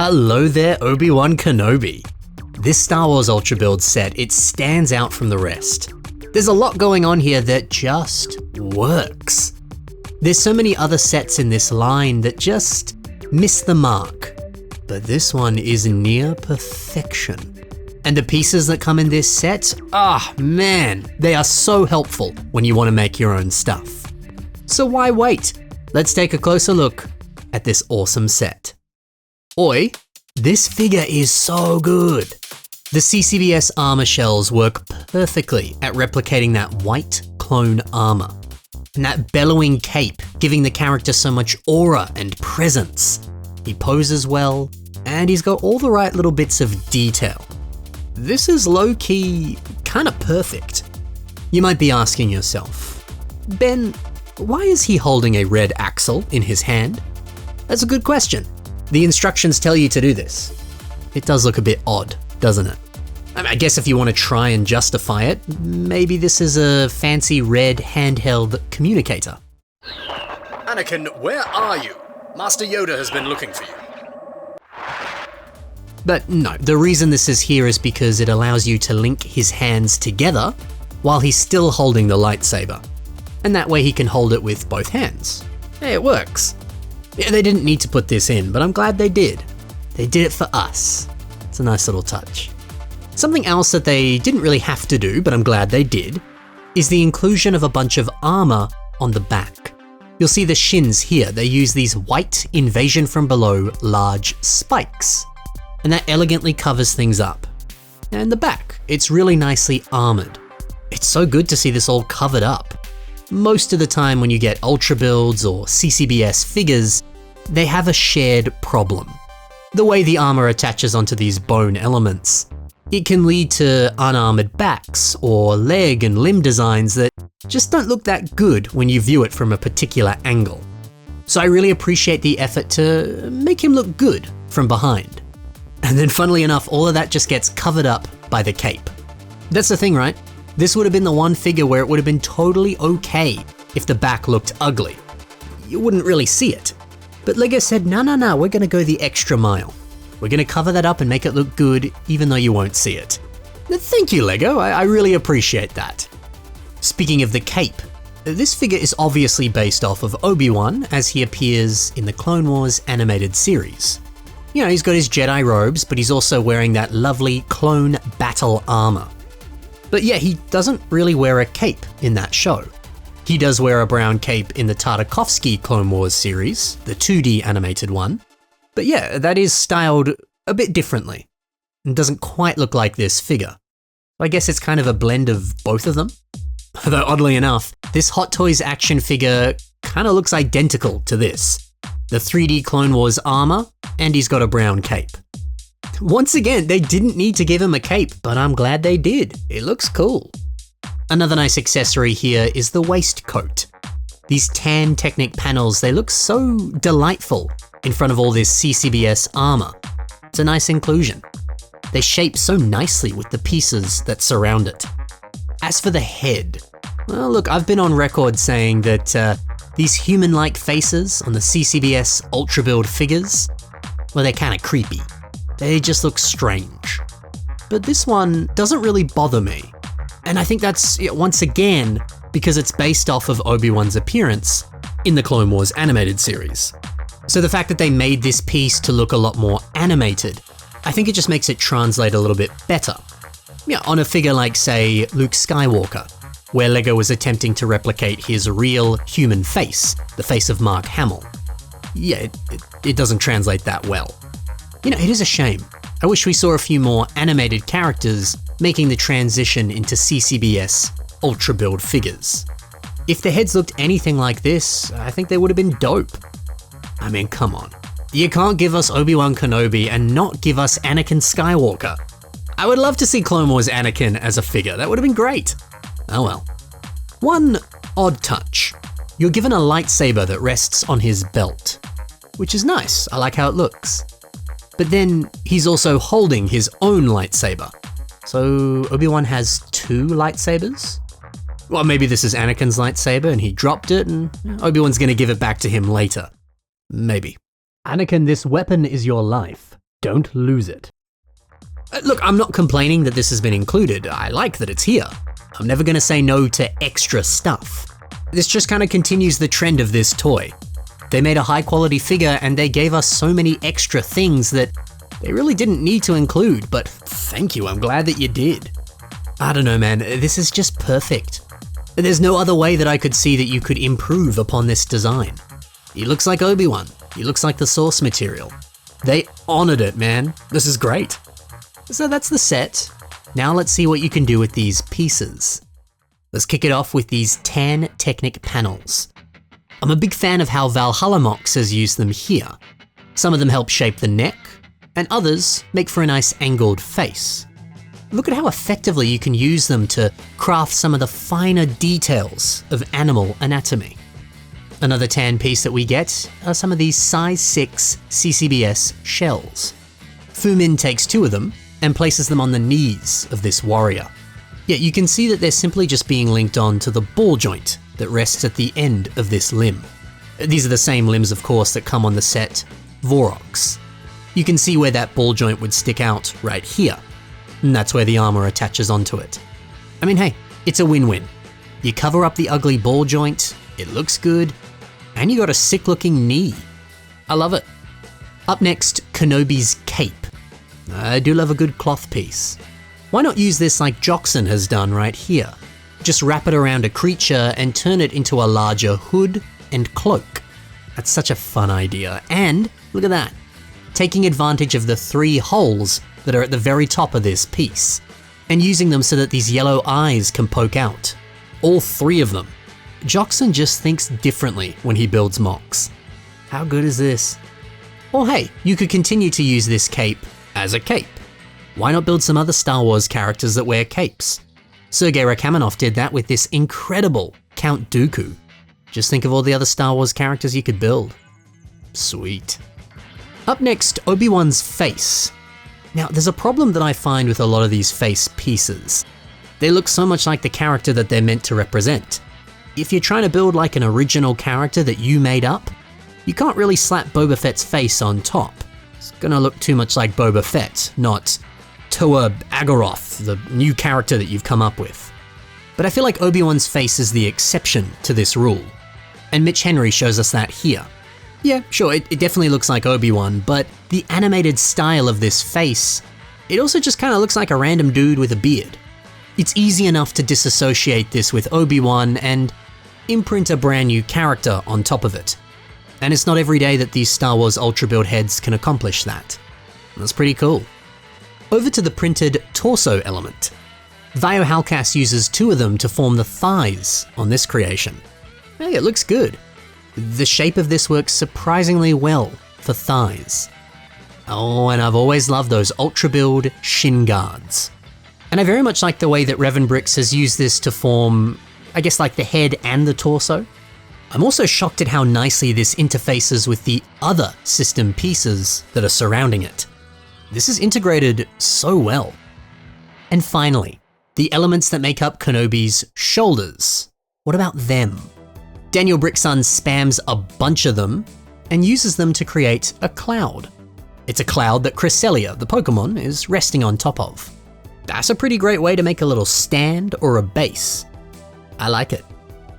Hello there, Obi-Wan Kenobi. This Star Wars Ultra Build set, it stands out from the rest. There's a lot going on here that just works. There's so many other sets in this line that just miss the mark, but this one is near perfection. And the pieces that come in this set, man, they are so helpful when you want to make your own stuff. So why wait? Let's take a closer look at this awesome set. Oi, this figure is so good. The CCBS armor shells work perfectly at replicating that white clone armor. And that bellowing cape, giving the character so much aura and presence. He poses well, and he's got all the right little bits of detail. This is low-key kinda perfect. You might be asking yourself, Ben, why is he holding a red axle in his hand? That's a good question. The instructions tell you to do this. It does look a bit odd, doesn't it? I guess if you want to try and justify it, maybe this is a fancy red handheld communicator. Anakin, where are you? Master Yoda has been looking for you. But no, the reason this is here is because it allows you to link his hands together while he's still holding the lightsaber. And that way he can hold it with both hands. Hey, it works. Yeah, they didn't need to put this in, but I'm glad they did. They did it for us. It's a nice little touch. Something else that they didn't really have to do, but I'm glad they did, is the inclusion of a bunch of armor on the back. You'll see the shins here. They use these white invasion from below large spikes, and that elegantly covers things up. And the back, it's really nicely armored. It's so good to see this all covered up. Most of the time when you get Ultra Builds or CCBS figures, they have a shared problem. The way the armor attaches onto these bone elements. It can lead to unarmored backs or leg and limb designs that just don't look that good when you view it from a particular angle. So I really appreciate the effort to make him look good from behind. And then funnily enough, all of that just gets covered up by the cape. That's the thing, right? This would have been the one figure where it would have been totally okay if the back looked ugly. You wouldn't really see it. But LEGO said, no, we're gonna go the extra mile. We're gonna cover that up and make it look good even though you won't see it. Thank you, LEGO, I really appreciate that. Speaking of the cape, this figure is obviously based off of Obi-Wan as he appears in the Clone Wars animated series. You know, he's got his Jedi robes, but he's also wearing that lovely clone battle armor. But yeah, he doesn't really wear a cape in that show. He does wear a brown cape in the Tartakovsky Clone Wars series, the 2D animated one. But yeah, that is styled a bit differently and doesn't quite look like this figure. I guess it's kind of a blend of both of them. Though oddly enough, this Hot Toys action figure kind of looks identical to this. The 3D Clone Wars armor, and he's got a brown cape. Once again, they didn't need to give him a cape, but I'm glad they did. It looks cool. Another nice accessory here is the waistcoat. These tan Technic panels, they look so delightful in front of all this CCBS armor. It's a nice inclusion. They shape so nicely with the pieces that surround it. As for the head, well look, I've been on record saying that these human-like faces on the CCBS Ultra Build figures, well, they're kind of creepy. They just look strange. But this one doesn't really bother me. And I think that's, once again, because it's based off of Obi-Wan's appearance in the Clone Wars animated series. So the fact that they made this piece to look a lot more animated, I think it just makes it translate a little bit better. Yeah, on a figure like, say, Luke Skywalker, where LEGO was attempting to replicate his real human face, the face of Mark Hamill. Yeah, it doesn't translate that well. You know, it is a shame. I wish we saw a few more animated characters making the transition into CCBS Ultra Build figures. If the heads looked anything like this, I think they would have been dope. I mean, come on. You can't give us Obi-Wan Kenobi and not give us Anakin Skywalker. I would love to see Clone Wars Anakin as a figure, that would have been great. Oh well. One odd touch. You're given a lightsaber that rests on his belt, which is nice, I like how it looks. But then he's also holding his own lightsaber. So Obi-Wan has two lightsabers? Well, maybe this is Anakin's lightsaber and he dropped it and Obi-Wan's gonna give it back to him later. Maybe. Anakin, this weapon is your life. Don't lose it. Look, I'm not complaining that this has been included. I like that it's here. I'm never gonna say no to extra stuff. This just kind of continues the trend of this toy. They made a high quality figure and they gave us so many extra things that they really didn't need to include, but thank you, I'm glad that you did. I don't know, man, this is just perfect. There's no other way that I could see that you could improve upon this design. He looks like Obi-Wan. He looks like the source material. They honored it, man. This is great. So that's the set. Now let's see what you can do with these pieces. Let's kick it off with these tan Technic panels. I'm a big fan of how Valhalla MOCs has used them here. Some of them help shape the neck, and others make for a nice angled face. Look at how effectively you can use them to craft some of the finer details of animal anatomy. Another tan piece that we get are some of these size 6 CCBS shells. Fu Min takes 2 of them and places them on the knees of this warrior. Yet you can see that they're simply just being linked on to the ball joint that rests at the end of this limb. These are the same limbs, of course, that come on the set Vorox. You can see where that ball joint would stick out right here, and that's where the armor attaches onto it. I mean, hey, it's a win-win. You cover up the ugly ball joint, it looks good, and you got a sick-looking knee. I love it. Up next, Kenobi's cape. I do love a good cloth piece. Why not use this like Joxon has done right here? Just wrap it around a creature and turn it into a larger hood and cloak. That's such a fun idea. And look at that. Taking advantage of the 3 holes that are at the very top of this piece and using them so that these yellow eyes can poke out. All 3 of them. Joxon just thinks differently when he builds MOCs. How good is this? Or hey, you could continue to use this cape as a cape. Why not build some other Star Wars characters that wear capes? Sergei Rachmaninoff did that with this incredible Count Dooku. Just think of all the other Star Wars characters you could build. Sweet. Up next, Obi-Wan's face. Now, there's a problem that I find with a lot of these face pieces. They look so much like the character that they're meant to represent. If you're trying to build like an original character that you made up, you can't really slap Boba Fett's face on top. It's gonna look too much like Boba Fett, not Toa Agoroth, the new character that you've come up with. But I feel like Obi-Wan's face is the exception to this rule, and Mitch Henry shows us that here. Yeah, sure, it definitely looks like Obi-Wan, but the animated style of this face, it also just kind of looks like a random dude with a beard. It's easy enough to disassociate this with Obi-Wan and imprint a brand new character on top of it. And it's not every day that these Star Wars Ultra Build heads can accomplish that. That's pretty cool. Over to the printed torso element. Vio Halkas uses 2 of them to form the thighs on this creation. Hey, it looks good. The shape of this works surprisingly well for thighs. Oh, and I've always loved those Ultra Build shin guards. And I very much like the way that Revan Bricks has used this to form, I guess, like the head and the torso. I'm also shocked at how nicely this interfaces with the other system pieces that are surrounding it. This is integrated so well. And finally, the elements that make up Kenobi's shoulders. What about them? Daniel Brickson spams a bunch of them and uses them to create a cloud. It's a cloud that Cresselia, the Pokemon, is resting on top of. That's a pretty great way to make a little stand or a base. I like it.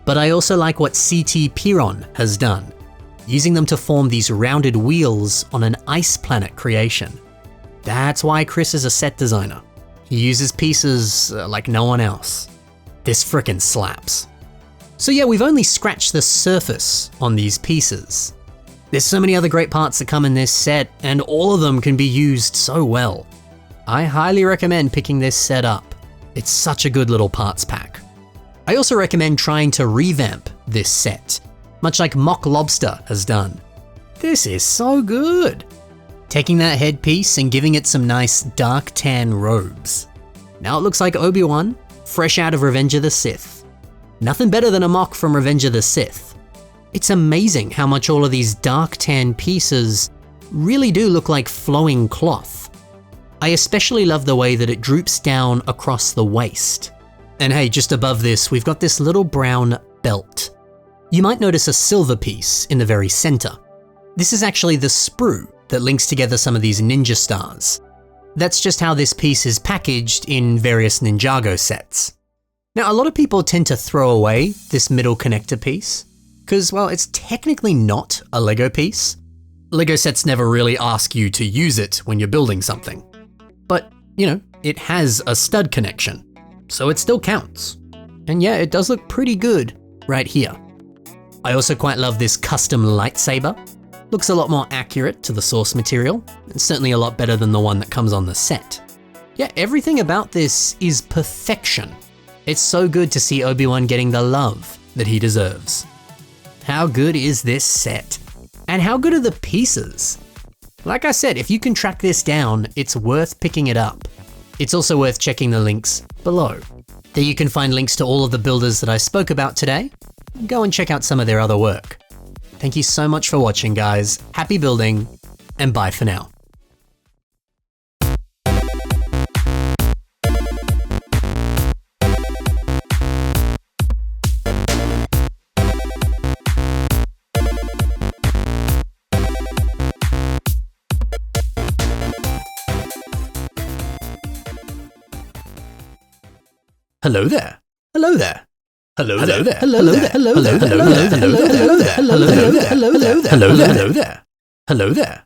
But I also like what CT Piron has done, using them to form these rounded wheels on an ice planet creation. That's why Chris is a set designer. He uses pieces like no one else. This frickin' slaps. So yeah, we've only scratched the surface on these pieces. There's so many other great parts that come in this set, and all of them can be used so well. I highly recommend picking this set up. It's such a good little parts pack. I also recommend trying to revamp this set, much like Mock Lobster has done. This is so good. Taking that headpiece and giving it some nice dark tan robes. Now it looks like Obi-Wan, fresh out of Revenge of the Sith. Nothing better than a mock from Revenge of the Sith. It's amazing how much all of these dark tan pieces really do look like flowing cloth. I especially love the way that it droops down across the waist. And hey, just above this, we've got this little brown belt. You might notice a silver piece in the very center. This is actually the sprue that links together some of these ninja stars. That's just how this piece is packaged in various Ninjago sets. Now, a lot of people tend to throw away this middle connector piece, because, well, it's technically not a Lego piece. Lego sets never really ask you to use it when you're building something. But, you know, it has a stud connection, so it still counts. And yeah, it does look pretty good right here. I also quite love this custom lightsaber. Looks a lot more accurate to the source material, and certainly a lot better than the one that comes on the set. Yeah, everything about this is perfection. It's so good to see Obi-Wan getting the love that he deserves. How good is this set? And how good are the pieces? Like I said, if you can track this down, it's worth picking it up. It's also worth checking the links below. There you can find links to all of the builders that I spoke about today. Go and check out some of their other work. Thank you so much for watching, guys. Happy building, and bye for now. Hello there. Hello there. Hello there. Hello there. Hello there. Hello there. Hello there. Hello there. Hello there. Hello there. Hello there. Hello there. Hello there.